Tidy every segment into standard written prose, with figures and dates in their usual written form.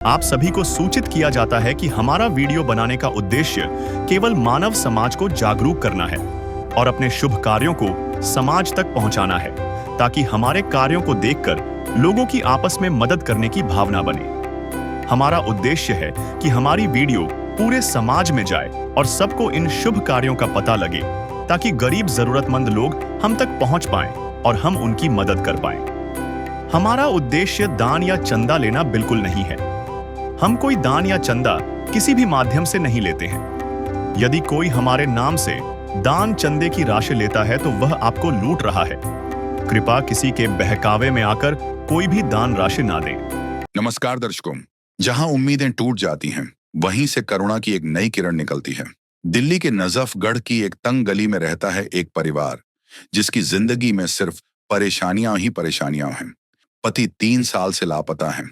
आप सभी को सूचित किया जाता है कि हमारा वीडियो बनाने का उद्देश्य केवल मानव समाज को जागरूक करना है और अपने शुभ कार्यों को समाज तक पहुंचाना है, ताकि हमारे कार्यों को देखकर लोगों की आपस में मदद करने की भावना बने। हमारा उद्देश्य है कि हमारी वीडियो पूरे समाज में जाए और सबको इन शुभ कार्यों का पता लगे, ताकि गरीब जरूरतमंद लोग हम तक पहुंच पाएं और हम उनकी मदद कर पाएं। हमारा उद्देश्य दान या चंदा लेना बिल्कुल नहीं है। हम कोई दान या चंदा किसी भी माध्यम से नहीं लेते हैं। यदि कोई हमारे नाम से दान चंदे की राशि लेता है तो वह आपको लूट रहा है। कृपया किसी के बहकावे में आकर कोई भी दान राशि ना दें। नमस्कार दर्शकों, जहां उम्मीदें टूट जाती हैं, वहीं से करुणा की एक नई किरण निकलती है। दिल्ली के नजफगढ़ की एक तंग गली में रहता है एक परिवार, जिसकी जिंदगी में सिर्फ परेशानियां ही परेशानियां हैं। पति 3 साल से लापता है,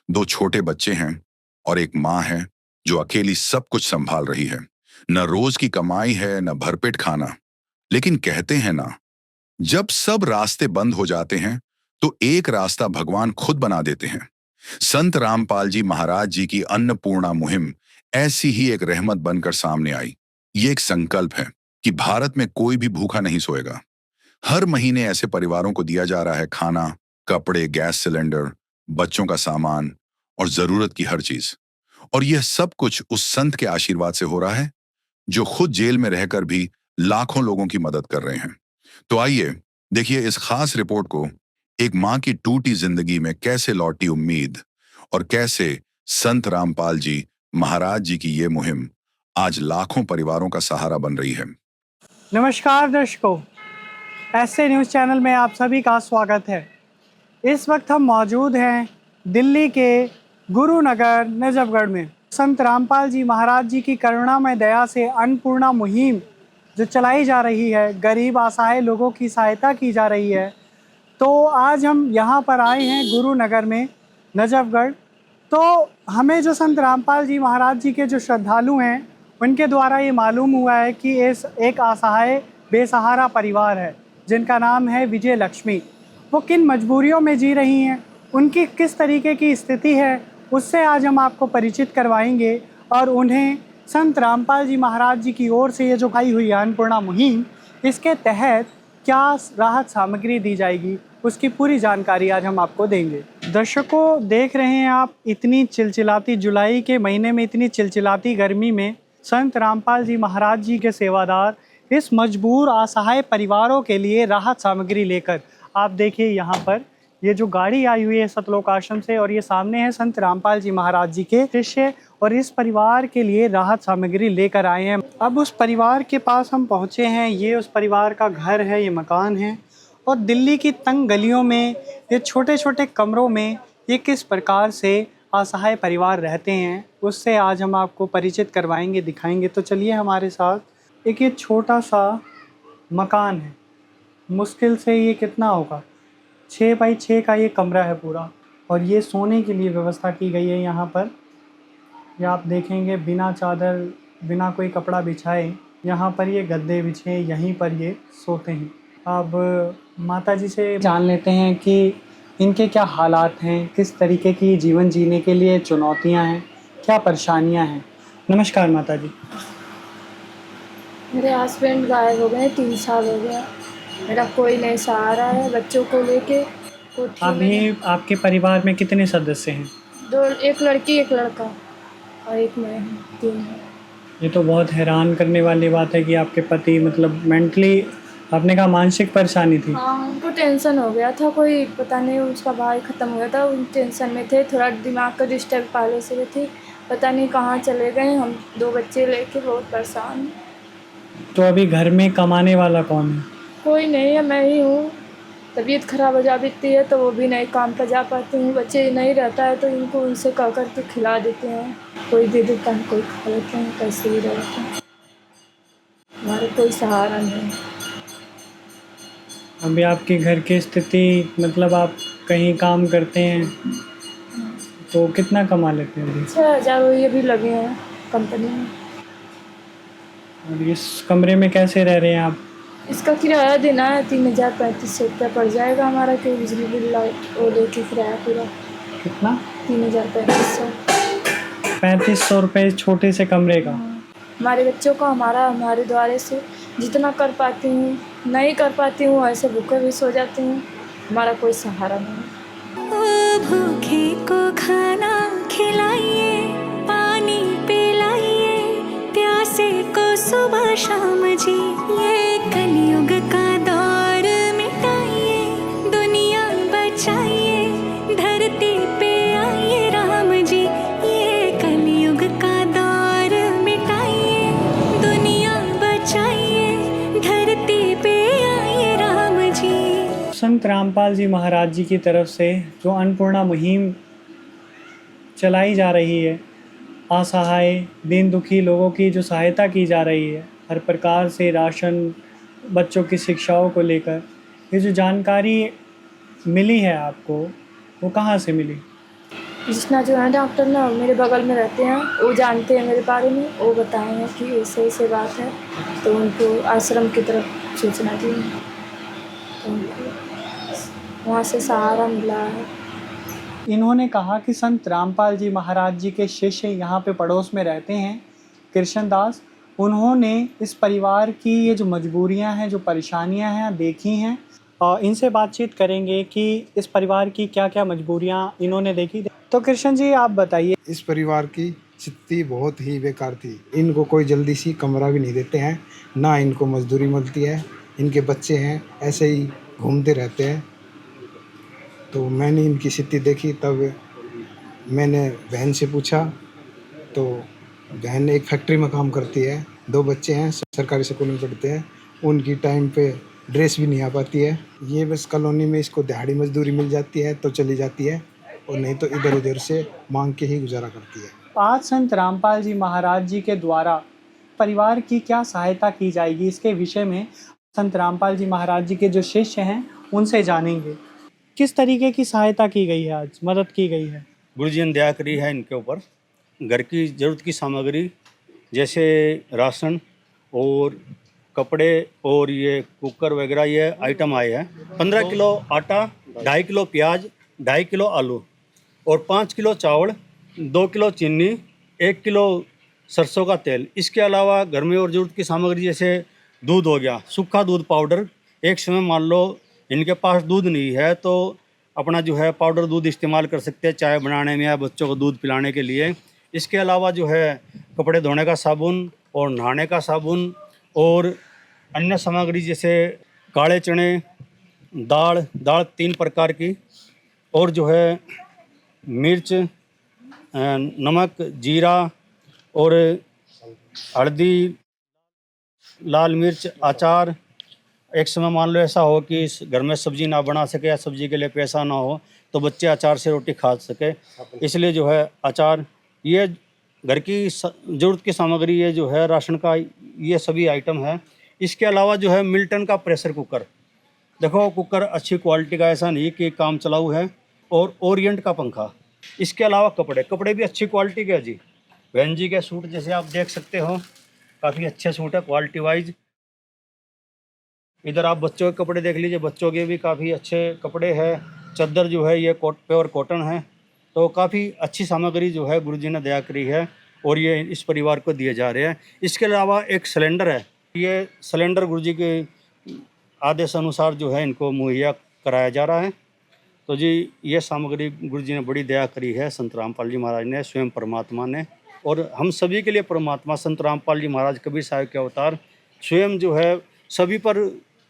2 छोटे बच्चे हैं और एक माँ है जो अकेली सब कुछ संभाल रही है। न रोज की कमाई है, न भरपेट खाना। लेकिन कहते हैं ना, जब सब रास्ते बंद हो जाते हैं तो एक रास्ता भगवान खुद बना देते हैं। संत रामपाल जी महाराज जी की अन्नपूर्णा मुहिम ऐसी ही एक रहमत बनकर सामने आई। ये एक संकल्प है कि भारत में कोई भी भूखा नहीं सोएगा। हर महीने ऐसे परिवारों को दिया जा रहा है खाना, कपड़े, गैस सिलेंडर, बच्चों का सामान और जरूरत की हर चीज। और यह सब कुछ उस संत के आशीर्वाद से हो रहा है जो खुद जेल में रहकर भी लाखों लोगों की मदद कर रहे हैं। तो आइए देखिए इस खास रिपोर्ट को, एक मां की टूटी जिंदगी में कैसे लौटी उम्मीद और कैसे संत रामपाल जी महाराज जी की ये मुहिम आज लाखों परिवारों का सहारा बन रही है। नमस्कार दर्शकों, ऐसे न्यूज़ चैनल में आप सभी का स्वागत है। इस वक्त हम मौजूद हैं दिल्ली के गुरुनगर नजफगढ़ में। संत रामपाल जी महाराज जी की करुणामय दया से अन्नपूर्णा मुहिम जो चलाई जा रही है, गरीब असहाय लोगों की सहायता की जा रही है। तो आज हम यहाँ पर आए हैं गुरुनगर में नजफगढ़। तो हमें जो संत रामपाल जी महाराज जी के जो श्रद्धालु हैं, उनके द्वारा ये मालूम हुआ है कि इस एक असहाय बेसहारा परिवार है जिनका नाम है विजय लक्ष्मी। वो किन मजबूरियों में जी रही हैं, उनकी किस तरीके की स्थिति है, उससे आज हम आपको परिचित करवाएंगे और उन्हें संत रामपाल जी महाराज जी की ओर से ये जो आई हुई अन्नपूर्णा मुहिम, इसके तहत क्या राहत सामग्री दी जाएगी, उसकी पूरी जानकारी आज हम आपको देंगे। दर्शकों, देख रहे हैं आप, इतनी चिलचिलाती जुलाई के महीने में, इतनी चिलचिलाती गर्मी में संत रामपाल जी महाराज जी के सेवादार इस मजबूर असहाय परिवारों के लिए राहत सामग्री लेकर, आप देखिए यहाँ पर ये जो गाड़ी आई हुई है सतलोक आश्रम से, और ये सामने है संत रामपाल जी महाराज जी के शिष्य, और इस परिवार के लिए राहत सामग्री लेकर आए हैं। अब उस परिवार के पास हम पहुँचे हैं। ये उस परिवार का घर है, ये मकान है, और दिल्ली की तंग गलियों में, ये छोटे छोटे कमरों में ये किस प्रकार से असहाय परिवार रहते हैं, उससे आज हम आपको परिचित करवाएंगे, दिखाएंगे। तो चलिए हमारे साथ। एक ये छोटा सा मकान है, मुश्किल से ये कितना होगा, 6 बाई 6 का ये कमरा है पूरा, और ये सोने के लिए व्यवस्था की गई है यहाँ पर। ये आप देखेंगे बिना चादर, बिना कोई कपड़ा बिछाए यहाँ पर ये गद्दे बिछे, यहीं पर ये सोते हैं। अब माता जी से जान लेते हैं कि इनके क्या हालात हैं, किस तरीके की जीवन जीने के लिए चुनौतियाँ हैं, क्या परेशानियाँ हैं। नमस्कार माता जी। मेरे हस्बैंड गायब हो गए, 3 साल हो गया। मेरा कोई नहीं सहारा है बच्चों को लेके। अभी आपके परिवार में कितने सदस्य हैं? 2, एक लड़की एक लड़का और एक मैं हूँ, 3 हैं। ये तो बहुत हैरान करने वाली बात है कि आपके पति मतलब मेंटली, आपने कहा मानसिक परेशानी थी। हाँ, उनको टेंशन हो गया था, कोई पता नहीं, उसका भाई ख़त्म हो गया था, उन टेंशन में थे, थोड़ा दिमाग का डिस्टर्ब पहले से भी थी, पता नहीं कहाँ चले गए। हम 2 बच्चे लेके बहुत परेशान हैं। तो अभी घर में कमाने वाला कौन है? कोई नहीं है, मैं ही हूँ। तबीयत ख़राब हो जाती है तो वो भी नहीं काम पर जा पाती हूँ। बच्चे नहीं रहता है तो इनको उनसे कह कर के खिला देते हैं, कोई दे देता है, कोई खा लेते हैं, कैसे ही रहते हैं। हमारे कोई सहारा नहीं। अभी आपके घर की स्थिति, मतलब आप कहीं काम करते हैं तो कितना कमा लेते हैं? 6,000 ये भी लगे हैं कंपनी में। और इस कमरे में कैसे रह रहे हैं आप? इसका किराया देना है, 3,035 रुपया पड़ जाएगा हमारा, कि बिजली बिल लाइट वो लेके किराया पूरा। कितना? 3,035। 3500 रुपये छोटे से कमरे का। हमारे बच्चों को हमारे द्वारे से जितना कर पाती हूँ, नहीं कर पाती हूँ, ऐसे भूखे भी सो जाती हूँ। हमारा कोई सहारा नहीं। ओ भूखे को खाना खिलाइए, पानी पिलाइए, प्यासे को सुबह शाम जी। ये कलयुग का दौर मिटाइए, दुनिया बचाइए, धरती पे आइए राम जी। ये कलयुग का दौर मिटाइए, दुनिया बचाइए, धरती पे आइए राम जी। संत रामपाल जी महाराज जी की तरफ से जो अन्नपूर्णा मुहिम चलाई जा रही है, असहाय दीन दुखी लोगों की जो सहायता की जा रही है, हर प्रकार से राशन, बच्चों की शिक्षाओं को लेकर, ये जो जानकारी मिली है आपको, वो कहाँ से मिली? जितना जो है डॉक्टर ना मेरे बगल में रहते हैं, वो जानते हैं मेरे बारे में, वो बताए हैं कि ऐसे ऐसे बात है, तो उनको आश्रम की तरफ सूचना दी, तो उनको वहाँ से सहारा मिला है। इन्होंने कहा कि संत रामपाल जी महाराज जी के शिष्य यहाँ पे पड़ोस में रहते हैं, कृष्णदास। उन्होंने इस परिवार की ये जो मजबूरियाँ हैं, जो परेशानियाँ हैं, देखी हैं, और इनसे बातचीत करेंगे कि इस परिवार की क्या क्या मजबूरियाँ इन्होंने देखी। तो कृष्ण जी आप बताइए। इस परिवार की स्थिति बहुत ही बेकार थी। इनको कोई जल्दी सी कमरा भी नहीं देते हैं, ना इनको मजदूरी मिलती है। इनके बच्चे हैं ऐसे ही घूमते रहते हैं। तो मैंने इनकी स्थिति देखी, तब मैंने बहन से पूछा, तो बहन एक फैक्ट्री में काम करती है, 2 बच्चे हैं, सरकारी स्कूल में पढ़ते हैं, उनकी टाइम पे ड्रेस भी नहीं आ पाती है। ये बस कॉलोनी में इसको दिहाड़ी मजदूरी मिल जाती है तो चली जाती है, और नहीं तो इधर उधर से मांग के ही गुजारा करती है। आज संत रामपाल जी महाराज जी के द्वारा परिवार की क्या सहायता की जाएगी, इसके विषय में संत रामपाल जी महाराज जी के जो शिष्य हैं उनसे जानेंगे। किस तरीके की सहायता की गई है, आज मदद की गई है? गुरु जी ने दया करी है इनके ऊपर। घर की ज़रूरत की सामग्री जैसे राशन और कपड़े और ये कुकर वगैरह ये आइटम आए हैं। 15 किलो आटा, 2.5 किलो प्याज, 2.5 किलो आलू और 5 किलो चावल, 2 किलो चीनी, 1 किलो सरसों का तेल। इसके अलावा घर में और ज़रूरत की सामग्री जैसे दूध हो गया, सूखा दूध पाउडर। एक समय मान लो इनके पास दूध नहीं है तो अपना जो है पाउडर दूध इस्तेमाल कर सकते हैं चाय बनाने में या बच्चों को दूध पिलाने के लिए। इसके अलावा जो है कपड़े धोने का साबुन और नहाने का साबुन और अन्य सामग्री जैसे काले चने, दाल 3 प्रकार की, और जो है मिर्च, नमक, जीरा और हल्दी, लाल मिर्च, अचार। एक समय मान लो ऐसा हो कि इस घर में सब्जी ना बना सके या सब्जी के लिए पैसा ना हो तो बच्चे अचार से रोटी खा सके, इसलिए जो है अचार, ये घर की ज़रूरत की सामग्री, ये जो है राशन का, ये सभी आइटम है। इसके अलावा जो है मिल्टन का प्रेशर कुकर, देखो कुकर अच्छी क्वालिटी का, ऐसा नहीं कि काम चलाऊ है, और ओरिएंट का पंखा। इसके अलावा कपड़े भी अच्छी क्वालिटी के हैं जी। बहन जी के सूट जैसे आप देख सकते हो, काफ़ी अच्छे सूट है क्वालिटी वाइज। इधर आप बच्चों के कपड़े देख लीजिए, बच्चों के भी काफ़ी अच्छे कपड़े हैं। चादर जो है ये प्योर कॉटन है। तो काफ़ी अच्छी सामग्री जो है गुरुजी ने दया करी है और ये इस परिवार को दिए जा रहे हैं। इसके अलावा एक सिलेंडर है, ये सिलेंडर गुरुजी के आदेश अनुसार जो है इनको मुहैया कराया जा रहा है। तो जी ये सामग्री गुरुजी ने बड़ी दया करी है, संत रामपाल जी महाराज ने, स्वयं परमात्मा ने, और हम सभी के लिए परमात्मा संत रामपाल जी महाराज कबीर साहिब के अवतार स्वयं जो है सभी पर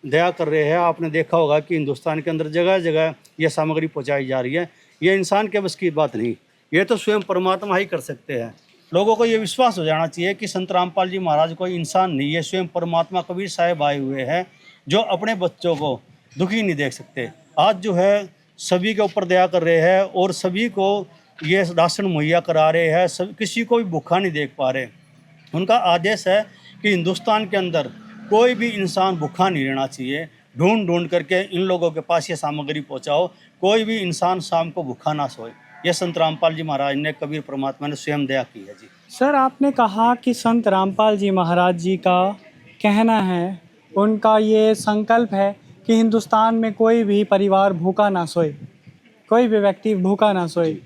दया कर रहे हैं। आपने देखा होगा कि हिंदुस्तान के अंदर जगह जगह यह सामग्री पहुंचाई जा रही है। ये इंसान के बस की बात नहीं, ये तो स्वयं परमात्मा ही कर सकते हैं। लोगों को ये विश्वास हो जाना चाहिए कि संत रामपाल जी महाराज कोई इंसान नहीं है, स्वयं परमात्मा कबीर साहिब आए हुए हैं जो अपने बच्चों को दुखी नहीं देख सकते। आज जो है सभी के ऊपर दया कर रहे हैं और सभी को ये राशन मुहैया करा रहे हैं, सब किसी को भी भूखा नहीं देख पा रहे। उनका आदेश है कि हिंदुस्तान के अंदर कोई भी इंसान भूखा नहीं रहना चाहिए। ढूंढ करके इन लोगों के पास ये सामग्री पहुंचाओ, कोई भी इंसान शाम को भूखा ना सोए। ये संत रामपाल जी महाराज ने, कबीर परमात्मा ने स्वयं दया की है जी। सर आपने कहा कि संत रामपाल जी महाराज जी का कहना है, उनका ये संकल्प है कि हिंदुस्तान में कोई भी परिवार भूखा ना सोए, कोई भी व्यक्ति भूखा ना सोए।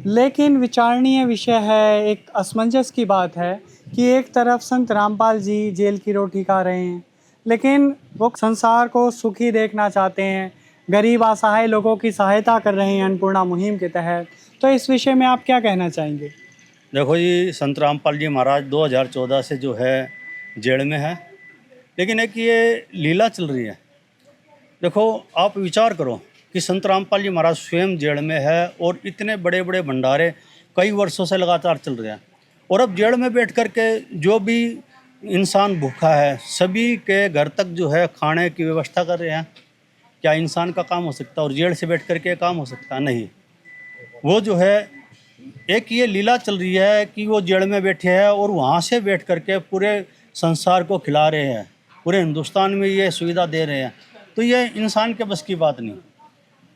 लेकिन विचारणीय विषय है, एक असमंजस की बात है कि एक तरफ संत रामपाल जी जेल की रोटी खा रहे हैं, लेकिन वो संसार को सुखी देखना चाहते हैं, गरीब असहाय लोगों की सहायता कर रहे हैं अन्नपूर्णा मुहिम के तहत। तो इस विषय में आप क्या कहना चाहेंगे? देखो जी, संत रामपाल जी महाराज 2014 से जो है जेल में है, लेकिन एक ये लीला चल रही है। देखो, आप विचार करो कि संत रामपाल जी महाराज स्वयं जेल में है और इतने बड़े बड़े भंडारे कई वर्षों से लगातार चल रहे हैं, और अब जेल में बैठ कर के जो भी इंसान भूखा है सभी के घर तक जो है खाने की व्यवस्था कर रहे हैं। क्या इंसान का काम हो सकता है? और जेल से बैठ कर के काम हो सकता है? नहीं। वो जो है एक ये लीला चल रही है कि वो जेल में बैठे हैं और वहाँ से बैठ कर के पूरे संसार को खिला रहे हैं, पूरे हिंदुस्तान में ये सुविधा दे रहे हैं। तो ये इंसान के बस की बात नहीं।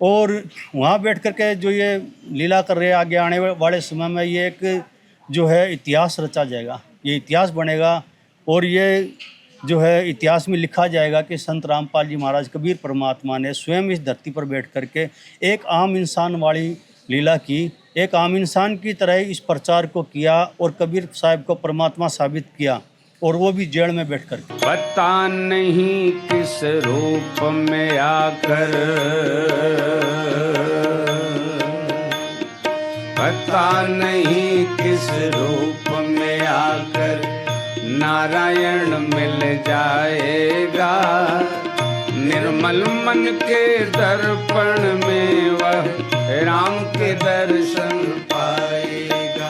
और वहाँ बैठ कर के जो ये लीला कर रहे हैं, आगे आने वाले समय में ये एक जो है इतिहास रचा जाएगा, ये इतिहास बनेगा और ये जो है इतिहास में लिखा जाएगा कि संत रामपाल जी महाराज कबीर परमात्मा ने स्वयं इस धरती पर बैठ कर के एक आम इंसान वाली लीला की, एक आम इंसान की तरह इस प्रचार को किया और कबीर साहब को परमात्मा साबित किया, और वो भी जेल में बैठ कर। पता नहीं किस रूप में आकर, पता नहीं किस रूप में आकर नारायण मिल जाएगा। निर्मल मन के दर्पण में वह राम के दर्शन पाएगा।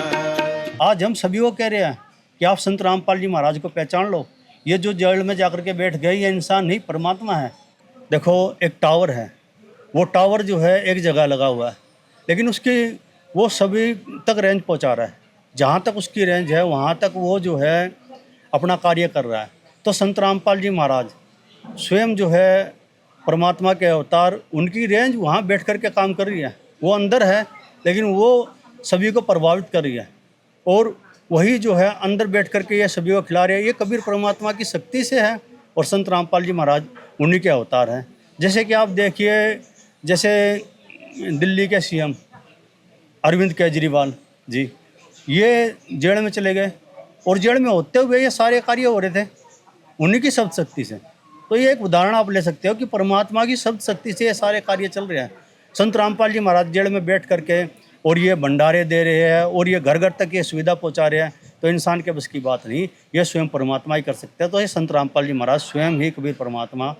आज हम सभी को कह रहे हैं कि आप संत रामपाल जी महाराज को पहचान लो। ये जो जेल में जाकर के बैठ गए, ये इंसान नहीं परमात्मा है। देखो, एक टावर है, वो टावर जो है एक जगह लगा हुआ है, लेकिन उसकी वो सभी तक रेंज पहुंचा रहा है। जहाँ तक उसकी रेंज है वहाँ तक वो जो है अपना कार्य कर रहा है। तो संत रामपाल जी महाराज स्वयं जो है परमात्मा के अवतार, उनकी रेंज वहाँ बैठ कर के काम कर रही है। वो अंदर है लेकिन वो सभी को प्रभावित कर रही है, और वही जो है अंदर बैठ कर के ये सभी को खिला रहे हैं। ये कबीर परमात्मा की शक्ति से है और संत रामपाल जी महाराज उन्हीं के अवतार हैं। जैसे कि आप देखिए, जैसे दिल्ली के सीएम अरविंद केजरीवाल जी, ये जेल में चले गए और जेल में होते हुए ये सारे कार्य हो रहे थे उन्हीं की शब्द शक्ति से। तो ये एक उदाहरण आप ले सकते हो कि परमात्मा की शब्द शक्ति से ये सारे कार्य चल रहे हैं। संत रामपाल जी महाराज जेल में बैठ करके और ये भंडारे दे रहे हैं और ये घर घर तक ये सुविधा पहुंचा रहे हैं, तो इंसान के बस की बात नहीं, ये स्वयं परमात्मा ही कर सकते हैं। तो ये संत रामपाल जी महाराज स्वयं ही कबीर परमात्मा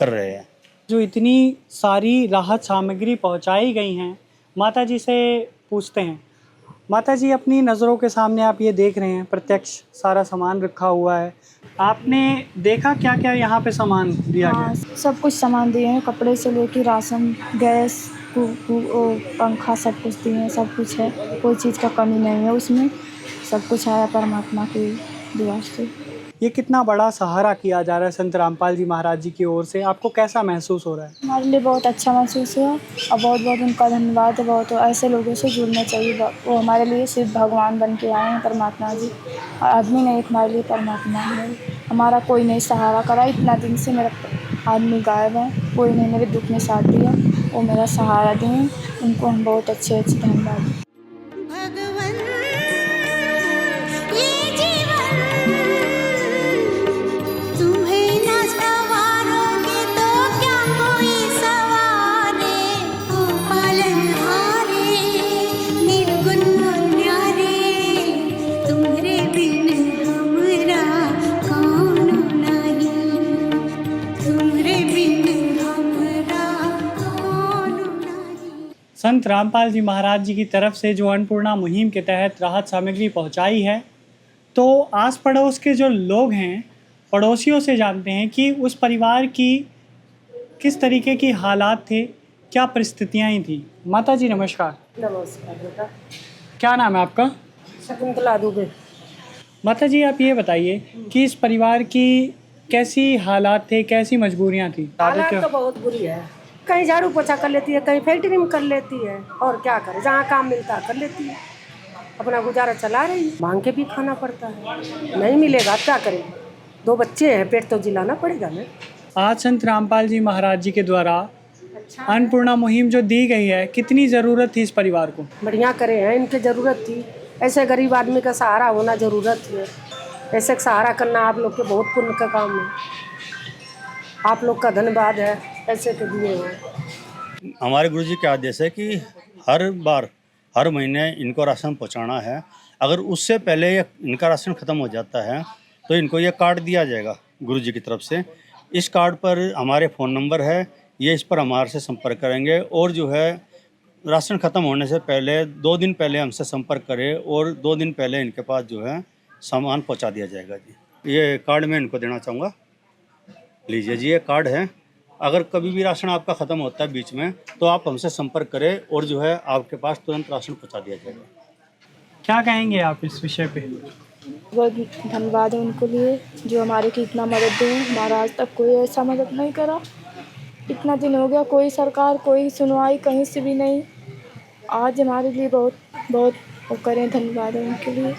कर रहे हैं। जो इतनी सारी राहत सामग्री पहुंचाई गई हैं, माता जी से पूछते हैं। माता जी, अपनी नज़रों के सामने आप ये देख रहे हैं, प्रत्यक्ष सारा सामान रखा हुआ है, आपने देखा क्या क्या यहाँ पे सामान दिया गया? हाँ, सब कुछ सामान दिए हैं, कपड़े से लेकर राशन, गैस, पंखा, सब कुछ दिए हैं, सब कुछ है, कोई चीज़ का कमी नहीं है उसमें, सब कुछ आया परमात्मा की दुआ से। ये कितना बड़ा सहारा किया जा रहा है संत रामपाल जी महाराज जी की ओर से, आपको कैसा महसूस हो रहा है? हमारे लिए बहुत अच्छा महसूस हुआ और बहुत बहुत उनका धन्यवाद है। बहुत ऐसे लोगों से जुड़ना चाहिए, वो हमारे लिए सिर्फ भगवान बन के आए हैं, परमात्मा जी। आदमी नहीं, हमारे लिए परमात्मा है। हमारा कोई नहीं सहारा करा, इतना दिन से मेरा आदमी गायब है, कोई नहीं मेरे दुख में साथ दिया, वो मेरा सहारा दिए, उनको हम बहुत अच्छे धन्यवाद। संत रामपाल जी महाराज जी की तरफ से जो अन्नपूर्णा मुहिम के तहत राहत सामग्री पहुंचाई है, तो आस पड़ोस के जो लोग हैं, पड़ोसियों से जानते हैं कि उस परिवार की किस तरीके की हालात थे, क्या परिस्थितियाँ थी। माता जी नमस्कार। नमस्कार बेटा। क्या नाम है आपका? शकुंतला दुबे। माता जी, आप ये बताइए कि इस परिवार की कैसी हालात थे, कैसी मजबूरियाँ थी? हालात तो बहुत बुरी है, कहीं झाड़ू पोछा कर लेती है, कहीं फैक्ट्री में कर लेती है, और क्या करे, जहाँ काम मिलता है कर लेती है, अपना गुजारा चला रही है। मांग के भी खाना पड़ता है, नहीं मिलेगा क्या करेगी, 2 बच्चे हैं, पेट तो जिलाना पड़ेगा ना। आज संत रामपाल जी महाराज जी के द्वारा अन्नपूर्णा मुहिम जो दी गई है, कितनी ज़रूरत थी इस परिवार को? बढ़िया करे हैं, इनकी ज़रूरत थी। ऐसे गरीब आदमी का सहारा होना ज़रूरत है। ऐसे सहारा करना आप लोग के बहुत पुण्य का काम है। आप लोग का धन्यवाद है ऐसे के दिए हो। हमारे गुरुजी के आदेश है कि हर महीने इनको राशन पहुंचाना है। अगर उससे पहले इनका राशन ख़त्म हो जाता है तो इनको ये कार्ड दिया जाएगा गुरुजी की तरफ से। इस कार्ड पर हमारे फ़ोन नंबर है, ये इस पर हमारे से संपर्क करेंगे और जो है राशन ख़त्म होने से पहले 2 दिन पहले हमसे संपर्क करें और 2 दिन पहले इनके पास जो है सामान पहुंचा दिया जाएगा जी। ये कार्ड मैं इनको देना चाहूँगा, लीजिए जी, ये कार्ड है। अगर कभी भी राशन आपका ख़त्म होता है बीच में तो आप हमसे संपर्क करें और जो है आपके पास तुरंत राशन पहुँचा दिया जाएगा। क्या कहेंगे आप इस विषय पे? बहुत धन्यवाद है उनको लिए जो हमारे की इतना मदद दें। हमारा आज तक कोई ऐसा मदद नहीं करा, इतना दिन हो गया कोई सरकार कोई सुनवाई कहीं से भी नहीं। आज हमारे लिए बहुत बहुत वो करें, धन्यवाद है उनके लिए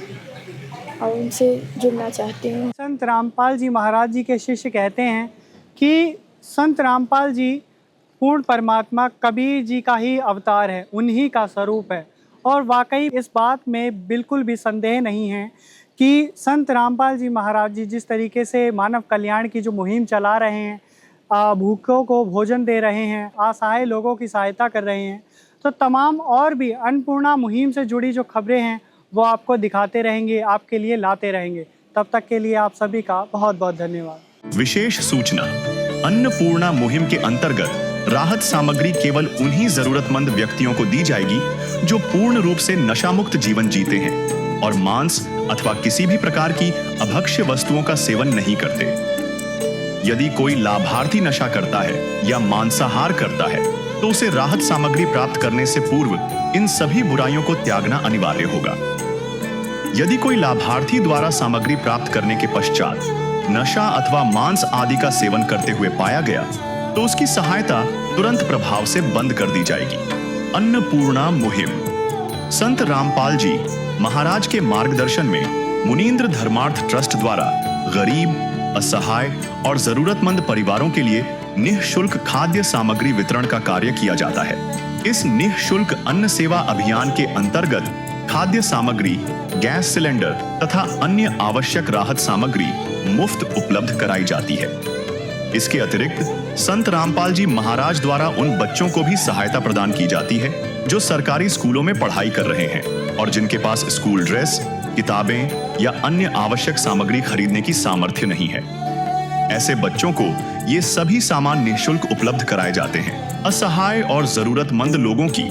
और उनसे जुड़ना चाहते हैं। संत रामपाल जी महाराज जी के शिष्य कहते हैं कि संत रामपाल जी पूर्ण परमात्मा कबीर जी का ही अवतार है, उन्हीं का स्वरूप है। और वाकई इस बात में बिल्कुल भी संदेह नहीं है कि संत रामपाल जी महाराज जी जिस तरीके से मानव कल्याण की जो मुहिम चला रहे हैं, भूखों को भोजन दे रहे हैं, असहाय लोगों की सहायता कर रहे हैं, तो तमाम और भी अन्नपूर्णा मुहिम से जुड़ी जो खबरें हैं वो आपको दिखाते रहेंगे, आपके लिए लाते रहेंगे। तब तक के लिए आप सभी का बहुत बहुत धन्यवाद। विशेष सूचना, अन्नपूर्णा मुहिम के अंतर्गत राहत सामग्री केवल उन्हीं जरूरतमंद व्यक्तियों को दी जाएगी जो पूर्ण रूप से नशा मुक्त जीवन जीते हैं और मांस अथवा किसी भी प्रकार की अभक्ष्य वस्तुओं का सेवन नहीं करते। यदि कोई लाभार्थी नशा करता है या मांसाहार करता है तो उसे राहत सामग्री प्राप्त करने से पूर्व इन सभी बुराइयों को त्यागना अनिवार्य होगा। यदि कोई लाभार्थी द्वारा सामग्री प्राप्त करने के पश्चात नशा अथवा मांस आदि का सेवन करते हुए पाया गया तो उसकी सहायता तुरंत प्रभाव से बंद कर दी जाएगी। अन्नपूर्णा मुहिम संत रामपाल जी महाराज के मार्गदर्शन में मुनींद्र धर्मार्थ ट्रस्ट द्वारा गरीब, असहाय और जरूरतमंद परिवारों के लिए निःशुल्क खाद्य सामग्री वितरण का कार्य किया जाता है। इस निःशुल्क अन्न सेवा अभियान के अंतर्गत खाद्य सामग्री, गैस सिलेंडर तथा अन्य आवश्यक राहत सामग्री मुफ्त उपलब्ध कराई जाती है। इसके अतिरिक्त संत रामपाल जी महाराज द्वारा उन बच्चों को भी सहायता प्रदान की जाती है जो सरकारी स्कूलों में पढ़ाई कर रहे हैं और जिनके पास स्कूल ड्रेस, किताबें या अन्य आवश्यक सामग्री खरीदने की सामर्थ्य नहीं है। ऐसे बच्चों को ये सभी सामान निःशुल्क उपलब्ध कराए जाते हैं। असहाय और जरूरतमंद लोगों की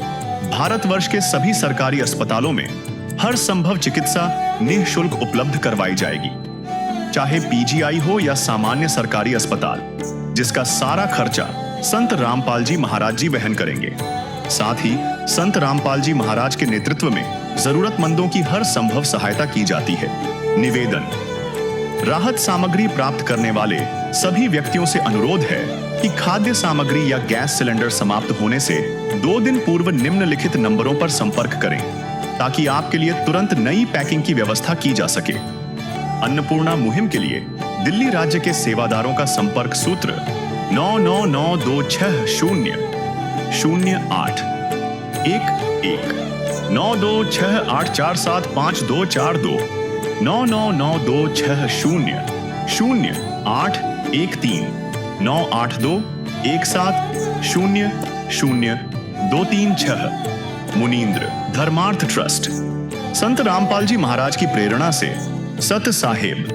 भारतवर्ष के सभी सरकारी अस्पतालों में हर संभव चिकित्सा निःशुल्क उपलब्ध करवाई जाएगी, चाहे पीजीआई हो या सामान्य सरकारी अस्पताल, जिसका सारा खर्चा संत रामपाल जी महाराज जी वहन करेंगे। साथ ही संत रामपाल जी महाराज के नेतृत्व में जरूरतमंदों की हर संभव सहायता की जाती है। निवेदन, राहत सामग्री प्राप्त करने वाले सभी व्यक्तियों से अनुरोध है कि खाद्य सामग्री या गैस सिलेंडर समाप्त होने से 2 दिन पूर्व निम्नलिखित नंबरों पर संपर्क करें ताकि आपके लिए तुरंत नई पैकिंग की व्यवस्था की जा सके। अन्नपूर्णा मुहिम के लिए दिल्ली राज्य के सेवादारों का संपर्क सूत्र 9992600811 9268475242 9992600813 98217000236 मुनींद्र धर्मार्थ ट्रस्ट। संत रामपाल जी महाराज की प्रेरणा से सत साहेब